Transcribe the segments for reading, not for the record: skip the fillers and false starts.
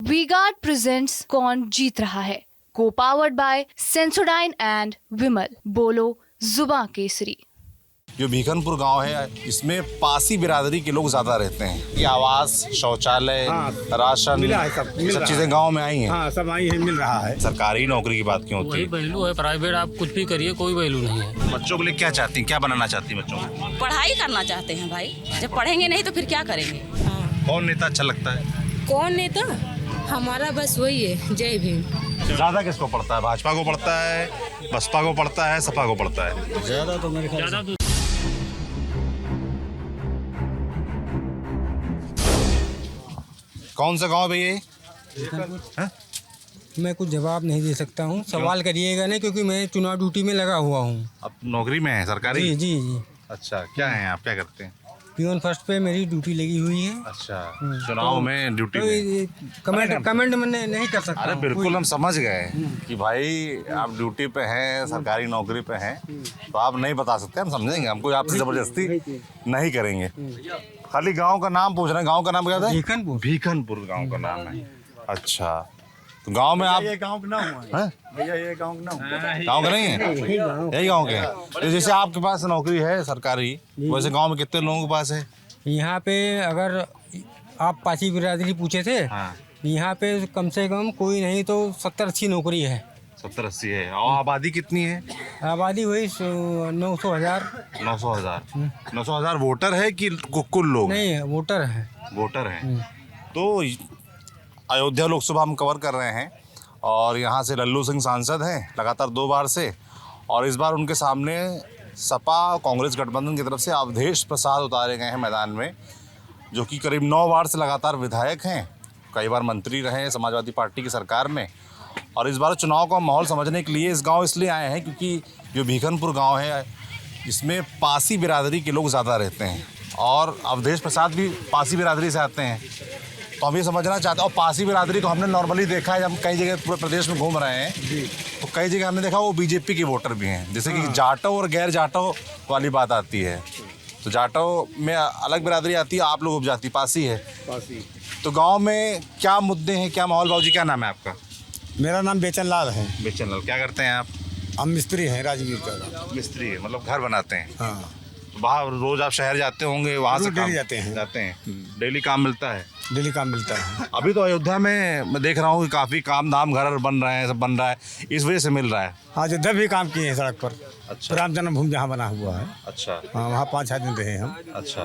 V-Guard presents कौन जीत रहा है, को पावर्ड बाय सेंसोडाइन एंड विमल। बोलो जुबां केसरी। जो भीखनपुर गांव है इसमें पासी बिरादरी के लोग ज्यादा रहते हैं। ये आवास, शौचालय, राशन, मिला है, सब चीजें गांव में आई हैं। हाँ, सब आई है, मिल रहा है। सरकारी नौकरी की बात क्यों होती वही है? वैल्यू है, प्राइवेट आप कुछ भी करिए कोई वैल्यू नहीं है। बच्चों के लिए क्या चाहती हैं, क्या बनाना चाहती हैं बच्चों को? पढ़ाई करना चाहते हैं भाई, जब पढ़ेंगे नहीं तो फिर क्या करेंगे। कौन नेता अच्छा लगता है? कौन नेता? हमारा बस वही है, जय भीम। ज्यादा किसको पड़ता है? भाजपा को पड़ता है, बसपा को पड़ता है, सपा को पड़ता है? ज्यादा तो मेरे ख्याल से कौन सा गांव है भैया? मैं कुछ जवाब नहीं दे सकता हूँ। सवाल करिएगा नहीं, क्योंकि मैं चुनाव ड्यूटी में लगा हुआ हूँ। अब नौकरी में है सरकारी? जी जी जी। अच्छा, क्या है आप, क्या करते हैं? पियोन फर्स्ट पे मेरी ड्यूटी लगी हुई है। अच्छा, चुनाव में ड्यूटी में? कमेंट में नहीं कर सकता। अरे बिल्कुल, हम समझ गए कि भाई आप ड्यूटी पे हैं, सरकारी नौकरी पे हैं, तो आप नहीं बता सकते, हम समझेंगे, हमको आपसे जबरदस्ती नहीं करेंगे। खाली गांव का नाम पूछ रहे हैं। गांव का नाम क्या था? भीखनपुर। भीखनपुर गांव का नाम है। अच्छा, तो गांव में आप? ये गांव का नाम है भैया, ये गांव का नाम है। गांव का नहीं है? यही गांव के हैं। तो जैसे आपके पास नौकरी है सरकारी, वैसे गांव में कितने लोगों के पास है? यहाँ पे अगर आप पासी बिरादरी पूछे थे, हाँ। यहाँ पे कम से कम कोई नहीं तो 70-80 नौकरी है। 70-80 है। और आबादी कितनी है? आबादी वही 900,000। 900,000 वोटर है कि कुल लोग? नहीं, वोटर है। वोटर हैं। तो अयोध्या लोकसभा हम कवर कर रहे हैं और यहाँ से लल्लू सिंह सांसद हैं लगातार 2 बार से, और इस बार उनके सामने सपा कांग्रेस गठबंधन की तरफ से अवधेश प्रसाद उतारे गए हैं मैदान में, जो कि करीब 9 बार से लगातार विधायक हैं, कई बार मंत्री रहे हैं समाजवादी पार्टी की सरकार में। और इस बार चुनाव का माहौल समझने के लिए इस गांव इसलिए आए हैं क्योंकि जो भीखनपुर गांव है इसमें पासी बिरादरी के लोग ज़्यादा रहते हैं, और अवधेश प्रसाद भी पासी बिरादरी से आते हैं। तो हम ये समझना चाहते हैं, और पासी बिरादरी को हमने नॉर्मली देखा है, जब कई जगह पूरे प्रदेश में घूम रहे हैं तो कई जगह हमने देखा वो बीजेपी के वोटर भी हैं, जैसे कि जाटो और गैर जाटो वाली बात आती है। तो जाटो में अलग बिरादरी आती है, आप लोग उपजाति पासी है। तो गांव में क्या मुद्दे हैं, क्या माहौल? बाबूजी क्या नाम है आपका? मेरा नाम बेचन लाल है। बेचन लाल। क्या करते हैं आप? हम मिस्त्री हैं, राजवीर का। मिस्त्री है, मतलब घर बनाते हैं। हाँ, तो बाहर रोज आप शहर जाते होंगे, वहाँ से रोज डेली काम जाते हैं। डेली काम मिलता है? डेली काम मिलता है। अभी तो अयोध्या में मैं देख रहा हूँ कि काफ़ी काम धाम घर बन रहे हैं, सब बन रहा है, इस वजह से मिल रहा है। हाँ, अयोध्या भी काम किए हैं सड़क पर। अच्छा। राम जन्मभूमि जहाँ बना हुआ है। अच्छा। हाँ, वहाँ 5-6 दिन रहे हम। अच्छा।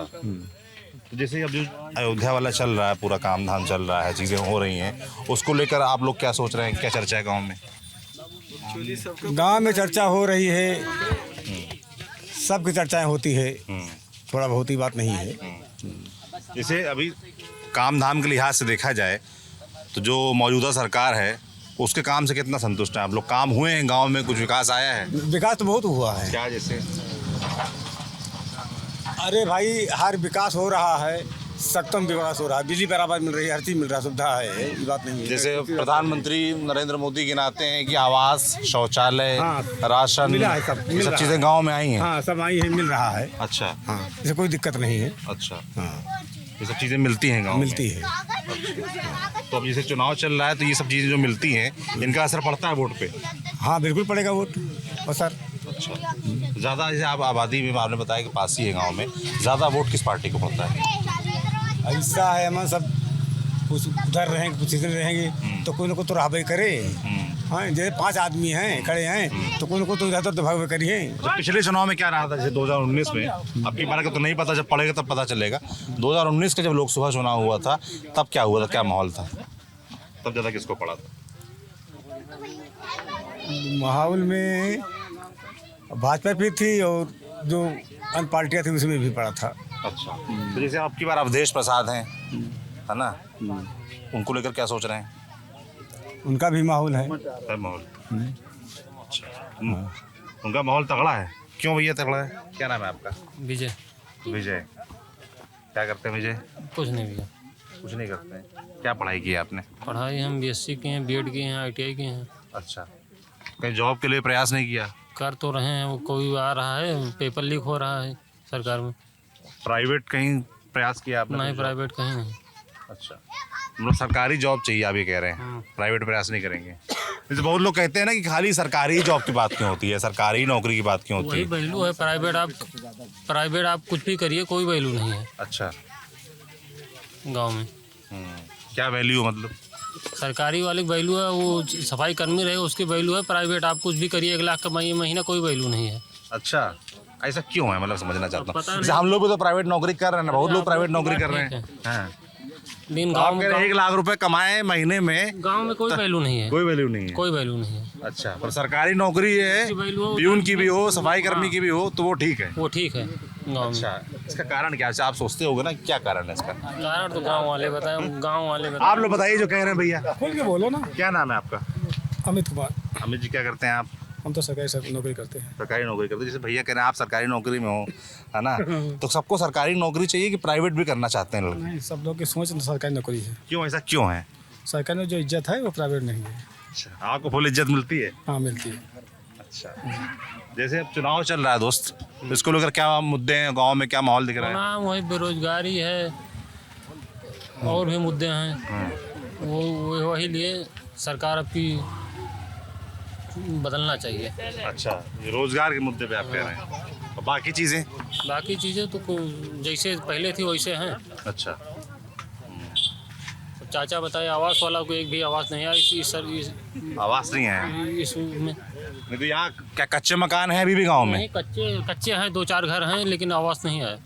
तो जैसे अब जो अयोध्या वाला चल रहा है, पूरा काम धाम चल रहा है, चीज़ें हो रही हैं, उसको लेकर आप लोग क्या सोच रहे हैं, क्या चर्चा है गाँव में? गांव में चर्चा हो रही है, सबकी चर्चाएं होती है, थोड़ा बहुत ही बात नहीं है। जैसे अभी काम धाम के लिहाज से देखा जाए तो जो मौजूदा सरकार है उसके काम से कितना संतुष्ट हैं आप लोग? काम हुए हैं गांव में, कुछ विकास आया है? विकास तो बहुत हुआ है। क्या जैसे? अरे भाई, हर विकास हो रहा है, सख्तम विकास हो रहा है, बिजली बराबर मिल रही है, हर चीज़ मिल रहा है, सुविधा है, ये बात नहीं है। जैसे प्रधानमंत्री नरेंद्र मोदी गिनाते हैं कि आवास, शौचालय, राशन, मिला है, सब चीज़ें गांव में आई हैं। हाँ, सब आई है, मिल रहा है। अच्छा। हाँ, इसे कोई दिक्कत नहीं है। अच्छा, हाँ, ये सब चीज़ें मिलती हैं गाँव में? मिलती है। तो अब जैसे चुनाव चल रहा है तो ये सब चीज़ें जो मिलती हैं इनका असर पड़ता है वोट पे? हाँ, बिल्कुल पड़ेगा वोट और सर। अच्छा। ज़्यादा जैसे आप आबादी में आपने बताया कि पासी है गांव में, ज़्यादा वोट किस पार्टी को पड़ता है? ऐसा है, हम सब कुछ उधर रहेंगे, कुछ इधर रहेंगे, तो कोई ना कोई तो रहबे करे। हाँ, जैसे 5 आदमी हैं खड़े हैं तो कोई ना कोई तो इधर तो भागवे करिए। तो पिछले चुनाव में क्या रहा था? जैसे 2019 में, अब की बार का तो नहीं पता, जब पड़ेगा तब पता चलेगा। 2019 का जब लोकसभा चुनाव हुआ था तब क्या हुआ था, क्या माहौल था? तब ज़्यादा किसको पड़ा था? माहौल में भाजपा भी थी और जो अन्य पार्टियाँ थी उसमें भी पड़ा था। अच्छा। तो जैसे आपकी बार अवधेश प्रसाद हैं, है ना, उनको लेकर क्या सोच रहे हैं? उनका भी माहौल है। माहौल? अच्छा। उनका माहौल तगड़ा है। क्यों भैया तगड़ा है? क्या नाम है आपका? विजय। विजय। क्या करते हैं विजय? कुछ नहीं भैया। कुछ नहीं करते हैं। क्या पढ़ाई की है आपने? पढ़ाई हम BSc किए हैं, B.Ed किए हैं, ITI किए हैं। अच्छा। कहीं जॉब के लिए प्रयास नहीं किया? कर तो रहे हैं, वो कोई आ रहा है, पेपर लीक हो रहा है सरकार में। प्राइवेट कहीं प्रयास किया आपने? नहीं, प्राइवेट कहीं नहीं। अच्छा। मतलब सरकारी जॉब चाहिए आप ये कह रहे हैं, प्राइवेट प्रयास नहीं करेंगे। जैसे बहुत लोग कहते हैं ना कि खाली सरकारी जॉब की बात क्यों होती है, सरकारी नौकरी की बात क्यों होती वही है? वैल्यू है। प्राइवेट आप कुछ भी करिए, कोई वैल्यू नहीं है अच्छा। गांव में। क्या वैल्यू मतलब? सरकारी वाले की वैल्यू है, वो सफाई कर्मी रहे उसकी वैल्यू है। प्राइवेट आप कुछ भी करिए, 1 लाख कमाइए महीना, कोई वैल्यू नहीं है। अच्छा, ऐसा क्यों है मतलब समझना चाहता हूँ। पता जैसे हम लोग भी तो प्राइवेट नौकरी कर रहे हैं ना, बहुत लोग प्राइवेट नौकरी कर रहे हैं। हाँ। लेकिन तो आप कह रहे हैं 1 लाख रुपए कमाए महीने में, गांव में कोई वैल्यू नहीं है, कोई वैल्यू नहीं है। कोई वैल्यू नहीं है। अच्छा, पर सरकारी नौकरी है, प्यून की भी हो, सफाई कर्मी की भी हो, तो वो ठीक है। वो ठीक है गांव में। अच्छा, इसका कारण क्या है? अच्छा, आप सोचते होगे ना क्या कारण है इसका? कारण तो गांव वाले बताएं, गांव वाले बताएं। आप लोग बताइए जो कह रहे हैं भैया। खोल के बोलो ना। क्या नाम है आपका? अमित कुमार। अमित जी, क्या करते हैं आप? हम तो सरकारी नौकरी करते हैं। सरकारी नौकरी करते हैं। जैसे भैया कह रहे हैं आप सरकारी नौकरी में हो, है ना, तो सबको सरकारी नौकरी चाहिए कि प्राइवेट भी करना चाहते हैं लोग? नहीं, सब लोग की सोच सरकारी नौकरी है। क्यों, ऐसा क्यों है? सरकारी में जो इज्जत है वो प्राइवेट नहीं है। अच्छा, आपको फुल इज्जत मिलती है? हाँ, मिलती है। अच्छा, जैसे अब चुनाव चल रहा है दोस्त, इसको लेकर क्या मुद्दे हैं गांव में, क्या माहौल दिख रहा है? ना, वही बेरोजगारी है और भी मुद्दे हैं। वो वही लिए सरकार अब की बदलना चाहिए। अच्छा, ये रोजगार के मुद्दे पे आप कह रहे हैं, और बाकी चीजें? बाकी चीज़ें तो जैसे पहले थी वैसे हैं। अच्छा, चाचा बताए आवास वाला को एक भी आवास नहीं आया आवास नहीं है? इसमें नहीं तो यहाँ क्या कच्चे मकान है अभी भी गांव में? नहीं, कच्चे हैं, 2-4 घर हैं, लेकिन आवास नहीं आया।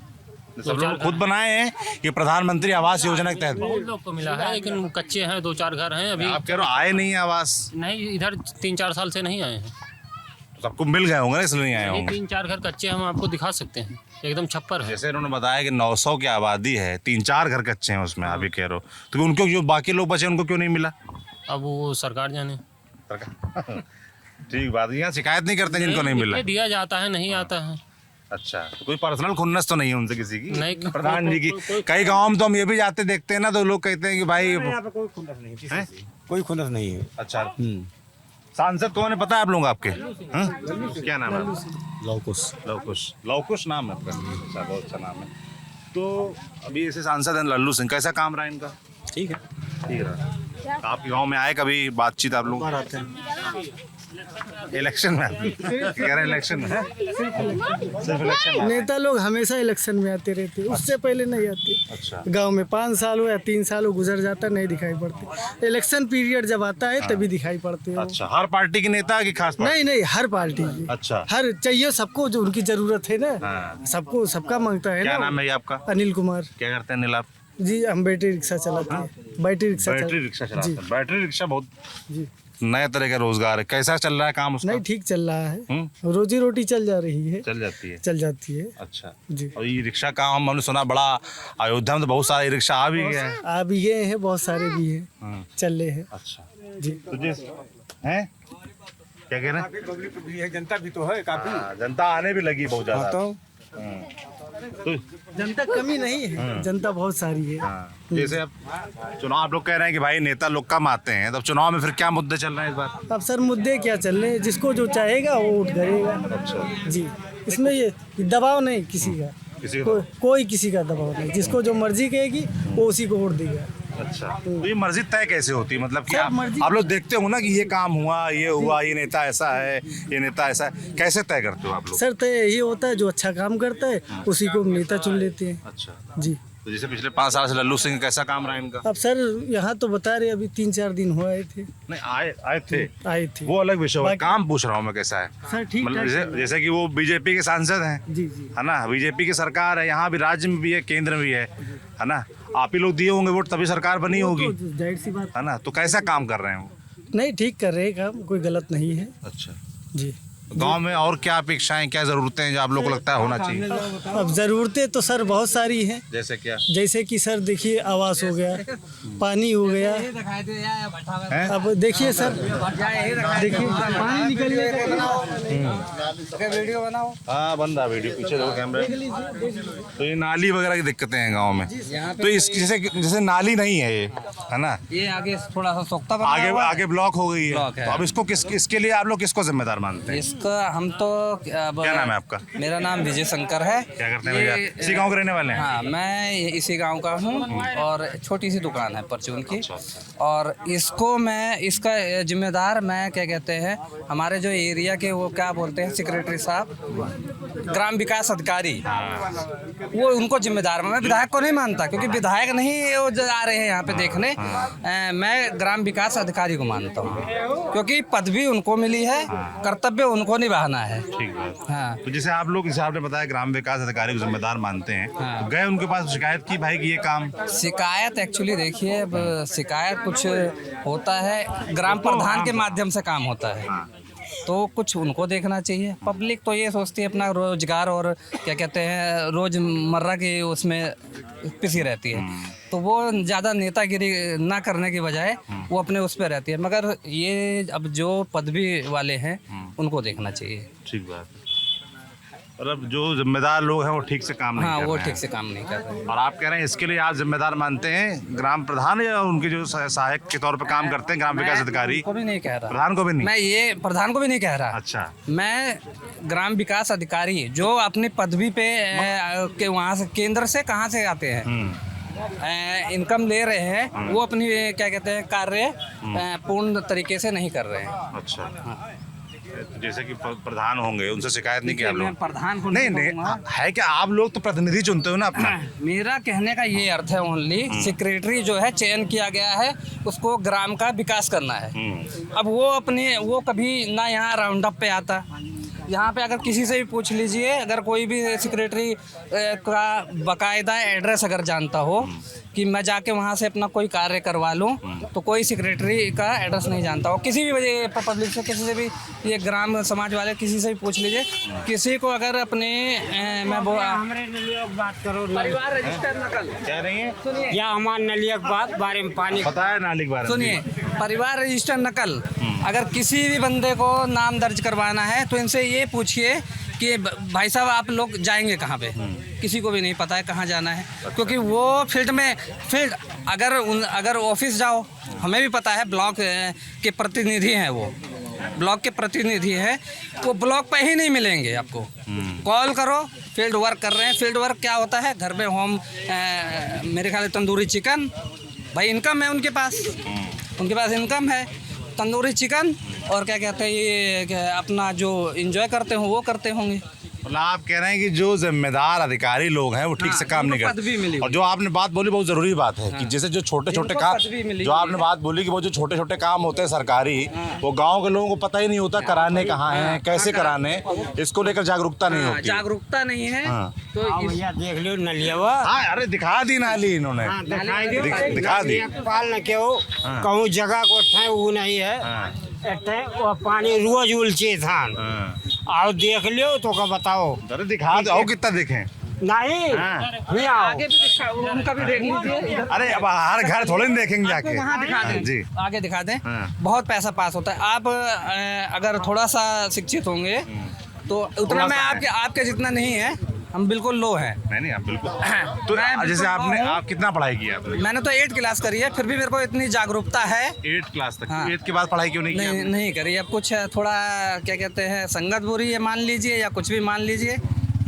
सब लोग खुद बनाए हैं ये प्रधानमंत्री आवास योजना के तहत? बहुत लोग को मिला है, लेकिन कच्चे हैं, 2-4 घर हैं अभी। आप कह रहे हो आए नहीं है आवास? नहीं, इधर 3-4 साल से नहीं आए हैं। सबको मिल गए होंगे ना, इसलिए नहीं आए होंगे। 3-4 घर कच्चे हम आपको दिखा सकते हैं, एकदम छप्पर है। जैसे उन्होंने बताया कि 900 की आबादी है, 3-4 घर कच्चे हैं उसमें, आप ये कह रहे हो, तो उनको जो बाकी लोग बचे उनको क्यों नहीं मिला? अब वो सरकार जाने। ठीक बात है, यहाँ शिकायत नहीं करते जिनको नहीं मिला? दिया जाता है, नहीं आता है। अच्छा, तो कोई पर्सनल खुन्नस तो नहीं है उनसे किसी की? नहीं, प्रधान जी की। कई गाँव में तो हम ये भी जाते देखते हैं ना, तो लोग कहते हैं कि भाई कोई खुन्नस नहीं है, कोई खुन्नस नहीं है। अच्छा, सांसद कौन है पता है आप लोग आपके? क्या नाम है? लवकुश। लवकुश। लवकुश नाम है आपका? अच्छा, बहुत अच्छा नाम है। तो अभी ऐसे सांसद हैं लल्लू सिंह, कैसा काम रहा इनका? ठीक है। ठीक रहा। आपके गांव में आए कभी बातचीत आप लोग? आते हैं इलेक्शन में कह रहे हैं, इलेक्शन में सिर्फ इलेक्शन में? नेता लोग हमेशा इलेक्शन में आते रहते हैं, उससे पहले नहीं आते। अच्छा, गांव में 5 साल हो या 3 साल हो गुजर जाता, नहीं दिखाई पड़ते। इलेक्शन पीरियड जब आता है तभी दिखाई पड़ते हैं। अच्छा, हर पार्टी के नेता की खास पार्टी? नहीं, हर पार्टी की। अच्छा, हर चाहिए सबको, जो उनकी जरूरत है ना, हाँ। सबको सबका मांगता है क्या ना। नाम है ये आपका? अनिल कुमार क्या करते हैं अनिल आप? जी, हम बैटरी रिक्शा चलाते हैं। बैटरी रिक्शा बैटरी रिक्शा चलाते जी। हैं। बैटरी रिक्शा बहुत जी, नए तरह का रोजगार है, कैसा चल रहा है काम उसका? नहीं, ठीक चल रहा है, रोजी रोटी चल जा रही है, चल जाती है। चल जाती है। अच्छा जी, और ये रिक्शा का हमने सुना बड़ा अयोध्या में तो बहुत सारे रिक्शा आ भी गए हैं। आ भी गए हैं, बहुत सारे भी हैं, चल रहे हैं। अच्छा, जी, तो जिस हैं क्या कह रहे हैं? पब्लिक भी है, जनता भी तो है काफी। हाँ, जनता आने भी लगी बहुत ज्यादा। तो तो जनता कमी नहीं है, जनता बहुत सारी है। हाँ, जैसे अब चुनाव आप लोग कह रहे हैं कि भाई नेता लोग कम आते हैं, तब चुनाव में फिर क्या मुद्दे चल रहे हैं इस बार? अब सर मुद्दे क्या चल रहे हैं, जिसको जो चाहेगा वो वोट करेगा। अच्छा, जी, इसमें ये दबाव नहीं किसी का, किसी को? कोई किसी का दबाव नहीं, जिसको जो मर्जी कहेगी वो उसी को वोट देगा। अच्छा, तो ये मर्जी तय कैसे होती है? मतलब कि सब मर्जी- आप लोग देखते हो ना कि ये काम हुआ, ये हुआ, ये नेता ऐसा है, ये नेता ऐसा है, कैसे तय करते हो आप लोग? सर तो यही होता है, जो अच्छा काम करता है उसी को नेता चुन लेते हैं। अच्छा, जी, तो जैसे पिछले 5 साल से लल्लू सिंह कैसा काम रहा इनका? अब सर यहाँ तो बता रहे अभी 3-4 दिन हुआ आए थे, नहीं आए थे, आए थे। वो अलग विषय है, बाकी- काम पूछ रहा हूँ मैं कैसा है। सर ठीक मतलब ठाक जैसे जैसे कि वो बीजेपी के सांसद हैं, जी जी, है ना, बीजेपी की सरकार है, यहाँ भी राज्य में भी है, केंद्र में भी है ना, आप ही लोग दिए होंगे वोट तभी सरकार बनी होगी, तो जाहिर सी बात। है ना, तो कैसा काम कर रहे हैं वो? नहीं, ठीक कर रहे हैं काम, कोई गलत नहीं है। अच्छा, जी, गांव में और क्या अपेक्षाएं, क्या जरूरतें हैं जो आप लोग को लगता है होना चाहिए? अब ज़रूरतें तो सर बहुत सारी हैं, जैसे क्या जैसे कि सर देखिए आवास हो गया, पानी हो गया। है? अब देखिए सर, देखिए पानी निकलने का हाँ, बंद है वीडियो, पीछे देखो कैमरे। तो ये नाली वगैरह की दिक्कतें हैं गांव में, तो इस जैसे जैसे नाली नहीं है ये, है ना, ये आगे थोड़ा सा सोख्ता बना आगे हुआ है। आगे ब्लॉक हो गई है, ब्लॉक है। तो अब इसको इसके लिए आप लोग किसको जिम्मेदार मानते हैं? इसका हम तो अब क्या नाम है आपका? मेरा नाम विजय शंकर है। क्या करते हैं भैया? इसी गांव के रहने वाले हैं? हाँ, मैं इसी गांव का हूँ और छोटी सी दुकान है परचून की। और इसको मैं इसका जिम्मेदार मैं क्या कहते हैं, हमारे जो एरिया के वो क्या बोलते हैं सेक्रेटरी साहब, ग्राम विकास अधिकारी, वो उनको जिम्मेदार मैं विधायक को नहीं मानता, क्योंकि विधायक नहीं वो जो आ रहे हैं यहाँ पे देखने। मैं ग्राम विकास अधिकारी को मानता हूँ, क्योंकि पदवी उनको मिली है, कर्तव्य उनको निभाना है। ठीक बात। हाँ। तो जैसे आप लोग, जैसे आपने बताया ग्राम विकास अधिकारी को जिम्मेदार मानते हैं, हाँ। तो गए उनके पास शिकायत की भाई कि ये काम? शिकायत एक्चुअली देखिए, अब शिकायत कुछ होता है ग्राम प्रधान के माध्यम से काम होता है, तो कुछ उनको देखना चाहिए। पब्लिक तो ये सोचती है अपना रोजगार और क्या कहते हैं रोजमर्रा की उसमें पिसी रहती है, तो वो ज़्यादा नेतागिरी ना करने की बजाय वो अपने उस पर रहती है। मगर ये अब जो पदवी वाले हैं उनको देखना चाहिए। ठीक बात। और अब जो जिम्मेदार लोग हैं वो ठीक से काम नहीं हाँ, कर वो रहे ठीक हैं। से काम नहीं कर रहे हैं। और आप कह रहे हैं इसके लिए आप जिम्मेदार मानते हैं ग्राम प्रधान या उनके जो सहायक के तौर पर काम करते हैं ग्राम विकास अधिकारी? को भी नहीं कह रहा, प्रधान को भी नहीं? मैं ये प्रधान को भी नहीं कह रहा। अच्छा। मैं ग्राम विकास अधिकारी जो अपनी पदवी पे के वहाँ से केंद्र से कहाँ से आते हैं, इनकम ले रहे हैं, वो अपनी क्या कहते हैं कार्य पूर्ण तरीके से नहीं कर रहे हैं। अच्छा। जैसे कि प्रधान होंगे, उनसे शिकायत नहीं की आप मैं लोग? प्रधान को नहीं कहूँगा। है कि आप लोग तो प्रतिनिधि चुनते हो ना अपना। मेरा कहने का ये अर्थ है, ओनली सेक्रेटरी जो है चयन किया गया है, उसको ग्राम का विकास करना है। अब वो कभी ना यहाँ राउंड अप पे आता, यहाँ पे अगर किसी से भी पूछ लीजिए, अगर कोई भी सेक्रेटरी का बाकायदा एड्रेस अगर जानता हो कि मैं जाके वहाँ से अपना कोई कार्य करवा लूँ, तो कोई सेक्रेटरी का एड्रेस नहीं जानता हो। किसी भी वजह पब्लिक से, किसी से भी, ये ग्राम समाज वाले किसी से भी पूछ लीजिए, किसी को अगर अपने मैं बात करो परिवार रजिस्टर नकल कह रही है या हमारे नलिया के बात बारे में पानी पता है नाली के बारे में? सुनिए, परिवार रजिस्टर नकल अगर किसी भी बंदे को नाम दर्ज करवाना है तो इनसे ये पूछिए कि भाई साहब आप लोग जाएंगे कहाँ पे। किसी को भी नहीं पता है कहाँ जाना है, क्योंकि वो फील्ड अगर ऑफिस जाओ, हमें भी पता है ब्लॉक के प्रतिनिधि हैं, वो ब्लॉक के प्रतिनिधि हैं, वो ब्लॉक पे ही नहीं मिलेंगे आपको। कॉल करो, फील्ड वर्क कर रहे हैं। फील्ड वर्क क्या होता है, घर में होम मेरे ख्याल तंदूरी चिकन, भाई इनकम है उनके पास इनकम है, तंदूरी चिकन और क्या कहते हैं ये अपना जो एंजॉय करते हो वो करते होंगे। मतलब आप कह रहे हैं कि जो जिम्मेदार अधिकारी लोग हैं वो ठीक से काम नहीं करते। और जो आपने बात बोली बहुत जरूरी बात है कि जैसे जो छोटे छोटे काम, जो आपने बात बोली कि वो जो छोटे छोटे काम होते हैं सरकारी, वो गांव के लोगों को पता ही नहीं होता कराने कहाँ हैं, कैसे कराने, इसको लेकर जागरूकता नहीं होती। जागरूकता नहीं है तो भैया देख लो नलिया हाँ, अरे दिखा दी नाली इन्होंने, दिखा दी। पाल न क्यों कहूँ जगह को ठे वो नहीं है, वो पानी रोज उलचे थान आओ देख लियो तो का बताओ। अरे दिखा दो, कितना देखें? नहीं आगे भी दिखा, उनका भी देख लीजिए। अरे अब हर घर थोड़े नहीं देखेंगे जाके। वहाँ दिखा दें जी, आगे दिखा दें। बहुत पैसा पास होता है। आप अगर थोड़ा सा शिक्षित होंगे तो उतना मैं आपके जितना नहीं है, हम बिल्कुल लो हैं। नहीं आप बिल्कुल। तो जैसे आप कितना पढ़ाई की आपने? मैंने तो 8 क्लास करी है, फिर भी मेरे को इतनी जागरूकता है। 8 क्लास तक? हाँ। 8 के बाद पढ़ाई क्यों नहीं की? नहीं करी। अब कुछ थोड़ा क्या कहते हैं संगत बुरी है मान लीजिए, या कुछ भी मान लीजिए,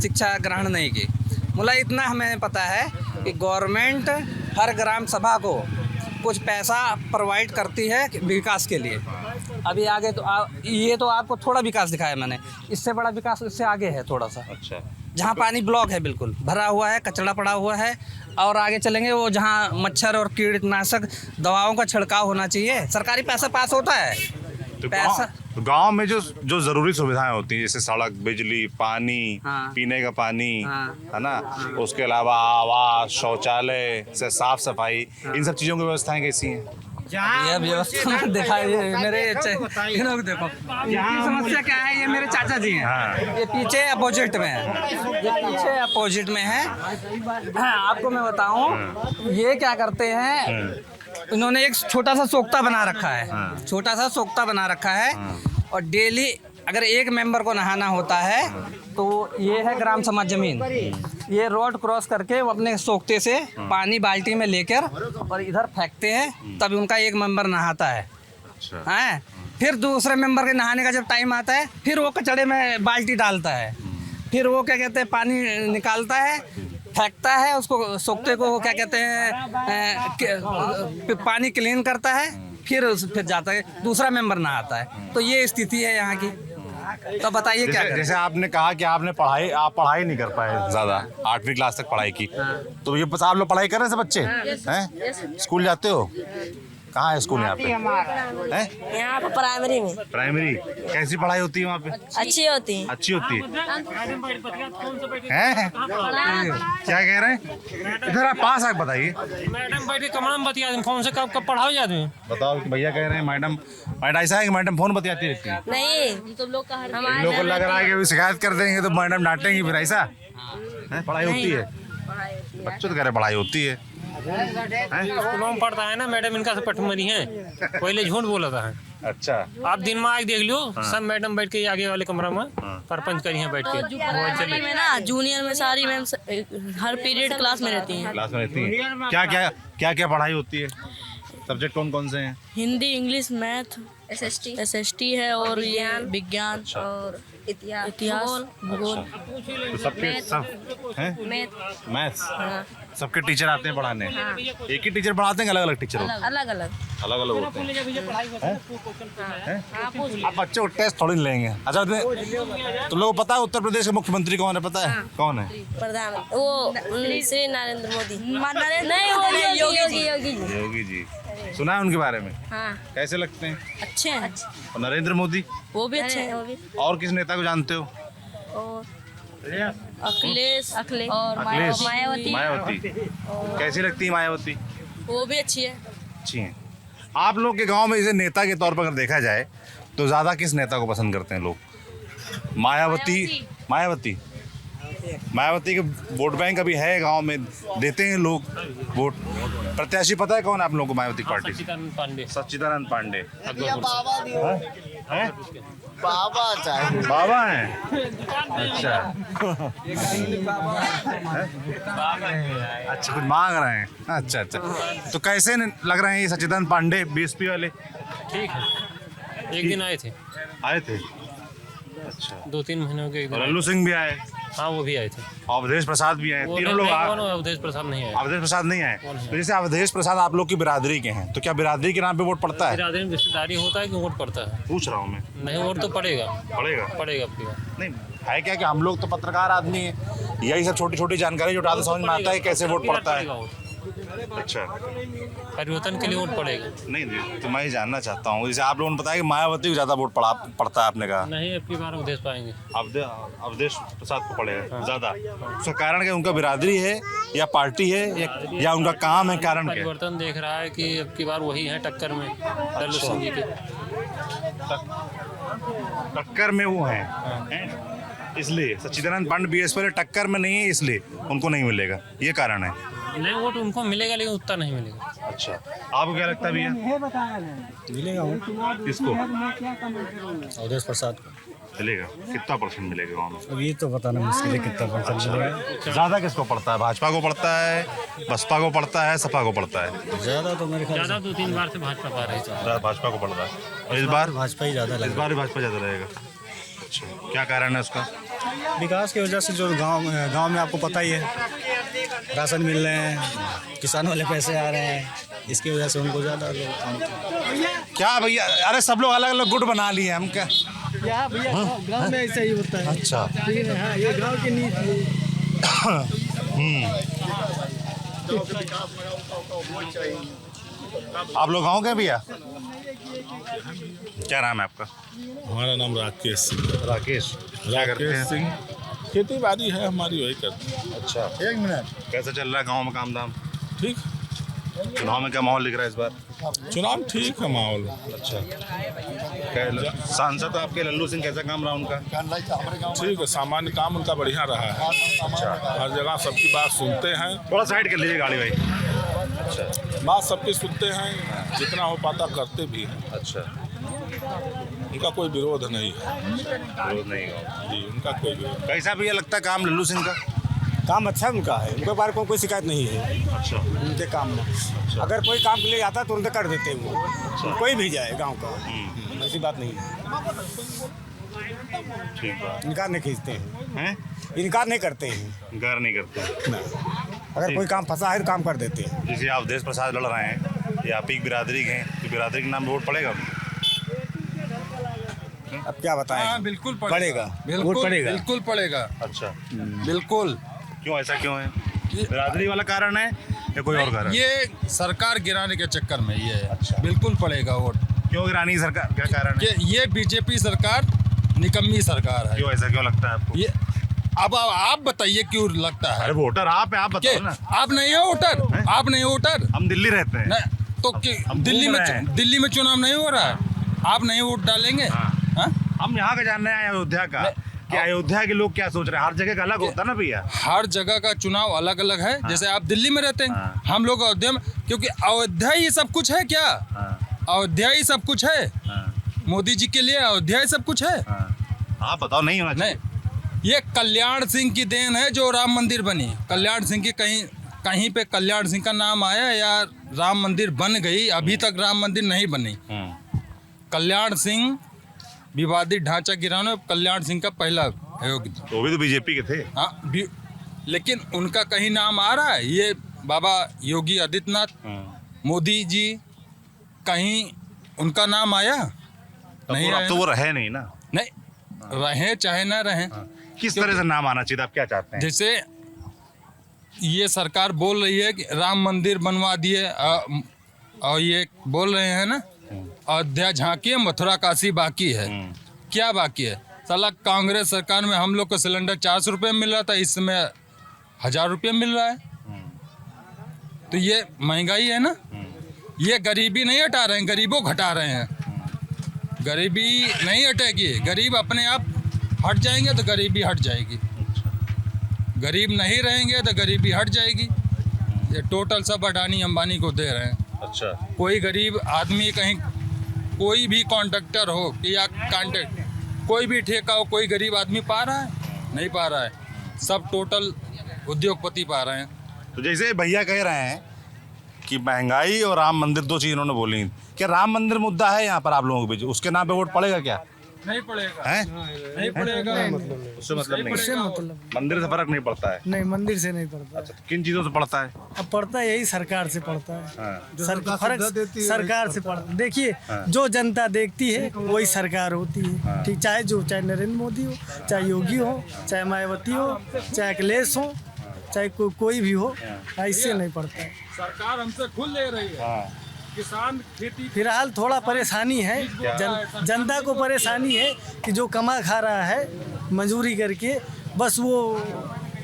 शिक्षा ग्रहण नहीं की। मुला इतना हमें पता है कि गवर्नमेंट हर ग्राम सभा को कुछ पैसा प्रोवाइड करती है विकास के लिए। अभी आगे तो ये तो आपको थोड़ा विकास दिखाया मैंने, इससे बड़ा विकास इससे आगे है थोड़ा सा। अच्छा। जहाँ पानी ब्लॉक है, बिल्कुल भरा हुआ है, कचरा पड़ा हुआ है, और आगे चलेंगे वो जहाँ मच्छर और कीटनाशक दवाओं का छिड़काव होना चाहिए, सरकारी पैसा पास होता है। तो पैसा गांव में जो जरूरी सुविधाएं होती हैं, जैसे सड़क, बिजली, पानी, हाँ। पीने का पानी, हाँ। है ना, उसके अलावा आवास, शौचालय से साफ सफाई, इन सब चीजों की व्यवस्थाएं कैसी हैं? ये व्यवस्था दिखाई मेरे देखो ये समस्या क्या है। ये मेरे चाचा जी हैं। हाँ। ये पीछे अपोजिट में है, हाँ, आपको मैं बताऊं ये क्या करते हैं, इन्होंने एक छोटा सा सोख्ता बना रखा है, छोटा सा सोख्ता बना रखा है, और डेली अगर एक मेंबर को नहाना होता है तो ये है ग्राम समाज जमीन, ये रोड क्रॉस करके वो अपने सोख्ते से पानी बाल्टी में लेकर और इधर फेंकते हैं, तब उनका एक मेंबर नहाता है। अच्छा। हैं फिर दूसरे मेंबर के नहाने का जब टाइम आता है फिर वो कचड़े में बाल्टी डालता है, फिर वो क्या कहते हैं पानी निकालता है, फेंकता है उसको, सोखते को क्या कहते हैं पानी क्लीन करता है, फिर जाता है दूसरा मेंबर नहाता है। तो ये स्थिति है यहाँ की। तो बताइए क्या करें? जैसे आपने कहा कि आप पढ़ाई नहीं कर पाए ज्यादा, 8वीं क्लास तक पढ़ाई की, तो ये बस आप लोग पढ़ाई कर रहे हैं सब बच्चे हैं? स्कूल जाते हो? कहाँ है स्कूल यहाँ पे? यहाँ पर प्राइमरी में। प्राइमरी कैसी पढ़ाई होती है वहाँ पे? अच्छी होती है। अच्छी होती है हैं? क्या कह रहे हैं? इधर आप पास आके बताइए। मैडम बैठ के कमरा में बतिया फोन से कब पढ़ाओ आदमी। बताओ कि भैया कह रहे हैं मैडम ऐसा है कि मैडम फोन बतियाती रहती है। नहीं, तुम लोग इन लोग को लग रहा है कि अभी शिकायत कर देंगे तो मैडम डांटेंगी फिर, ऐसा है? पढ़ाई होती है? बच्चों तो कह रहे पढ़ाई होती है। स्कूलों में पढ़ता है ना मैडम, इनका से पटमरी है, पहले झूठ बोला था। अच्छा, आप दिन में आके देख लो, सब मैडम बैठ के आगे वाले कमरा में सरपंच करी है बैठ के। प्राइमरी में ना जूनियर में सारी मैम हर पीरियड क्लास में रहती हैं। क्लास में रहती है। क्या पढ़ाई होती है? सब्जेक्ट कौन कौन से हैं? हिंदी, इंग्लिश, मैथ, एसएसटी है और ये विज्ञान और इतिहास, भूगोल। तो सबके सब हैं? मैथ्स सबके टीचर आते हैं पढ़ाने? एक ही टीचर पढ़ाते हैं, अलग अलग टीचर होते हैं? अलग अलग होते हैं। आप बच्चों को टेस्ट थोड़ी लेंगे। अच्छा, तुम लोगों को पता है उत्तर प्रदेश के मुख्यमंत्री कौन है? पता है कौन है? प्रधान वो श्री नरेंद्र मोदी। नहीं, वो योगी जी। सुना है उनके बारे में? हाँ। कैसे लगते हैं? अच्छे हैं। और नरेंद्र मोदी? वो भी अच्छे हैं। वो भी। और किस नेता को जानते हो? और अखिलेश और मायावती। कैसी लगती है मायावती? वो भी अच्छी है। अच्छी हैं। आप लोग के गांव में इसे नेता के तौर पर अगर देखा जाए तो ज़्यादा किस नेता को पसंद करते हैं लोग? मायावती के वोट बैंक अभी है गांव में, देते हैं लोग वोट। प्रत्याशी पता है कौन है आप लोगों को मायावती पार्टी? सच्चिदानंद पांडे। बाबा हैं? अच्छा। अच्छा, कुछ मांग रहे हैं? अच्छा। तो कैसे लग रहे हैं ये सच्चिदानंद पांडे बीएसपी वाले? ठीक है, एक दिन आए थे। अच्छा, 2-3 महीनों के। लल्लू सिंह भी आए? हाँ, वो भी आए थे। अवधेश प्रसाद भी आए? तीनों लोग आए? अवधेश प्रसाद नहीं आए। अवधेश प्रसाद नहीं आए? तो जैसे अवधेश प्रसाद आप लोग की बिरादरी के हैं, तो क्या बिरादरी के नाम पे वोट पड़ता है? बिरादरी में रिश्तेदारी होता है कि वोट पड़ता है? पूछ रहा हूँ मैं। नहीं, वोट तो पड़ेगा आपकी बात नहीं है क्या कि हम लोग तो पत्रकार आदमी हैं, यही सब छोटी छोटी जानकारी जुटाते समझ में आता है कैसे वोट पड़ता है। अच्छा, परिवर्तन के लिए वोट पड़ेगा? नहीं, तो मैं ही जानना चाहता हूँ, जैसे आप लोगों ने बताया कि मायावती को ज़्यादा वोट पड़ता है, आपने कहा नहीं, अब की बार अवधेश पाएंगे। अवधेश प्रसाद को पड़ेगा ज़्यादा। उसका कारण क्या? उनका बिरादरी है या पार्टी है या उनका काम है? कारण क्या? परिवर्तन देख रहा है कि अब की बार वही है टक्कर में, लल्लू सिंह जी के टक्कर में वो हैं, इसलिए सच्चिदानंद पांडे बीएसपी वाले टक्कर में नहीं है, इसलिए उनको नहीं मिलेगा, ये कारण है। नहीं, वोट उनको मिलेगा लेकिन उतना नहीं मिलेगा। अच्छा, आपको क्या लगता है भैया? मिलेगा किसको? अवधेश प्रसाद को मिलेगा। कितना परसेंट मिलेगा गाँव में? अब ये तो बताना मुश्किल है कितना परसेंट मिलेगा। ज़्यादा किसको पड़ता है? भाजपा को पड़ता है, बसपा को पड़ता है, सपा को पड़ता है? ज़्यादा तो मेरे ख्याल 2-3 बार से भाजपा पा रही है। भाजपा को पड़ता है, और इस बार भाजपा ही ज़्यादा इस बार भी भाजपा ज़्यादा रहेगा। अच्छा, क्या कारण है उसका? विकास की वजह से जो गांव में आपको पता ही है, राशन मिल रहे हैं, किसान वाले पैसे आ रहे हैं, इसकी वजह से उनको ज़्यादा क्या भैया? अरे सब लोग अलग अलग गुट बना लिए हम क्या? भैया गाँव में ऐसा ही होता है। अच्छा, हाँ, ये गाँव की नीति। आप लोग गाँव के भैया? क्या नाम है आपका? हमारा नाम राकेश सिंह। राकेश। क्या करते हैं? सिंह, खेती बाड़ी है हमारी, वही करते हैं। अच्छा, एक मिनट, कैसा चल रहा है गाँव में काम धाम? ठीक, चुनाव में क्या माहौल दिख रहा है इस बार? चुनाव ठीक है माहौल। अच्छा, सांसद आपके लल्लू सिंह, कैसा काम रहा उनका? ठीक है, सामान्य काम उनका बढ़िया रहा है। अच्छा, हर जगह सबकी बात सुनते हैं। थोड़ा साइड कर लीजिए गाड़ी भाई। अच्छा, बात सबकी सुनते हैं, जितना हो पाता करते भी हैं। अच्छा, उनका कोई विरोध नहीं है। विरोध नहीं होगा जी, उनका कोई विरोध। कैसा भैया लगता है काम लल्लू सिंह का? काम अच्छा है उनका है, उनके बारे में कोई शिकायत नहीं है। अच्छा। उनके काम में अगर कोई काम के लिए आता तो उनसे कर देते हैं वो, कोई भी जाए गांव का, ऐसी बात नहीं है। ठीक बात। इनकार नहीं खींचते हैं, इनकार नहीं करते हैं, इनकार नहीं करते। ना अगर कोई काम फंसा है तो काम कर देते हैं। जैसे आप देश प्रसाद लड़ रहे हैं, ये आप ही बिरादरी के हैं, तो बिरादरी के नाम पे वोट पड़ेगा? अब क्या बताएं? हाँ, बिल्कुल पड़ेगा, वोट पड़ेगा, बिल्कुल पड़ेगा। अच्छा, बिल्कुल। क्यों, ऐसा क्यों है? बिरादरी वाला कारण है या कोई और कारण? ये सरकार गिराने के चक्कर में ये है। अच्छा। बिल्कुल पड़ेगा वोट। क्यों गिरानी सरकार, क्या कारण है? ये बीजेपी सरकार निकम्मी सरकार है। क्यों, ऐसा क्यों लगता है आपको? ये अब आप बताइए क्यों लगता है? अरे वोटर आप है, आप बताओ ना। आप नहीं हो वोटर? आप नहीं हो वोटर? हम दिल्ली रहते हैं। नहीं तो दिल्ली में चुनाव नहीं हो रहा है, आप नहीं वोट डालेंगे? हम यहाँ का जानना है अयोध्या का, कि अयोध्या के लोग क्या सोच रहे हैं। हर जगह का अलग होता है ना भैया। हर जगह का चुनाव अलग अलग है। जैसे आप दिल्ली में रहते हैं, हम लोग अयोध्या में, क्योंकि अयोध्या ही सब कुछ है। क्या अयोध्या ही सब कुछ है? मोदी जी के लिए अयोध्या ही सब कुछ है। आप बताओ। नहीं होना चाहिए। नहीं, ये कल्याण सिंह की देन है जो राम मंदिर बनी। कल्याण सिंह की कहीं पे कल्याण सिंह का नाम आया या राम मंदिर बन गई? अभी तक राम मंदिर नहीं बनी। कल्याण सिंह विवादित ढांचा गिराने कल्याण सिंह का पहला योगदान। वो भी तो बीजेपी के थे। हाँ, लेकिन उनका कहीं नाम आ रहा है? ये बाबा योगी आदित्यनाथ, मोदी जी, कहीं उनका नाम आया? नहीं अब तो वो रहे नहीं ना। नहीं रहे चाहे ना रहे। किस तरह से नाम आना चाहिए, आप क्या चाहते हैं? जैसे ये सरकार बोल रही है कि राम मंदिर बनवा दिए, और ये बोल रहे हैं ना अयोध्या झांकी, मथुरा काशी बाकी है। क्या बाकी है? साला कांग्रेस सरकार में हम लोग को सिलेंडर 400 रुपये मिल रहा था, इस समय 1000 रुपये मिल रहा है। तो ये महंगाई है ना। ये गरीबी नहीं हटा रहे हैं, गरीबों घटा रहे हैं। गरीबी नहीं हटेगी, गरीब अपने आप हट जाएंगे तो गरीबी हट जाएगी। गरीब नहीं रहेंगे तो गरीबी हट जाएगी। ये टोटल सब अडानी अंबानी को दे रहे हैं। अच्छा। कोई गरीब आदमी कहीं, कोई भी कॉन्ट्रैक्टर हो या कोई भी ठेका हो, कोई गरीब आदमी पा रहा है? नहीं पा रहा है। सब टोटल उद्योगपति पा रहे हैं। तो जैसे भैया कह रहे हैं कि महंगाई और राम मंदिर, दो चीज़ इन्होंने बोली। क्या राम मंदिर मुद्दा है यहाँ पर आप लोगों के बीच? उसके नाम पे वोट पड़ेगा क्या? नहीं पड़ेगा। है? नहीं पड़ेगा। उससे मतलब नहीं। उससे मतलब मंदिर से फर्क नहीं पड़ता है? नहीं, मंदिर से नहीं पड़ता। अच्छा, तो किन चीज़ों से पड़ता है? अब पड़ता है यही सरकार से पड़ता है। फर्क सरकार से पड़ता है। देखिए, जो जनता देखती है वही सरकार होती है। ठीक, चाहे नरेंद्र मोदी हो, चाहे योगी हो, चाहे मायावती हो, चाहे अखिलेश हो, चाहे कोई भी हो, इससे नहीं पड़ता है। सरकार हमसे खुद ले रही है। किसान खेती फिलहाल थोड़ा परेशानी है, जनता को परेशानी है कि जो कमा खा रहा है मजदूरी करके, बस वो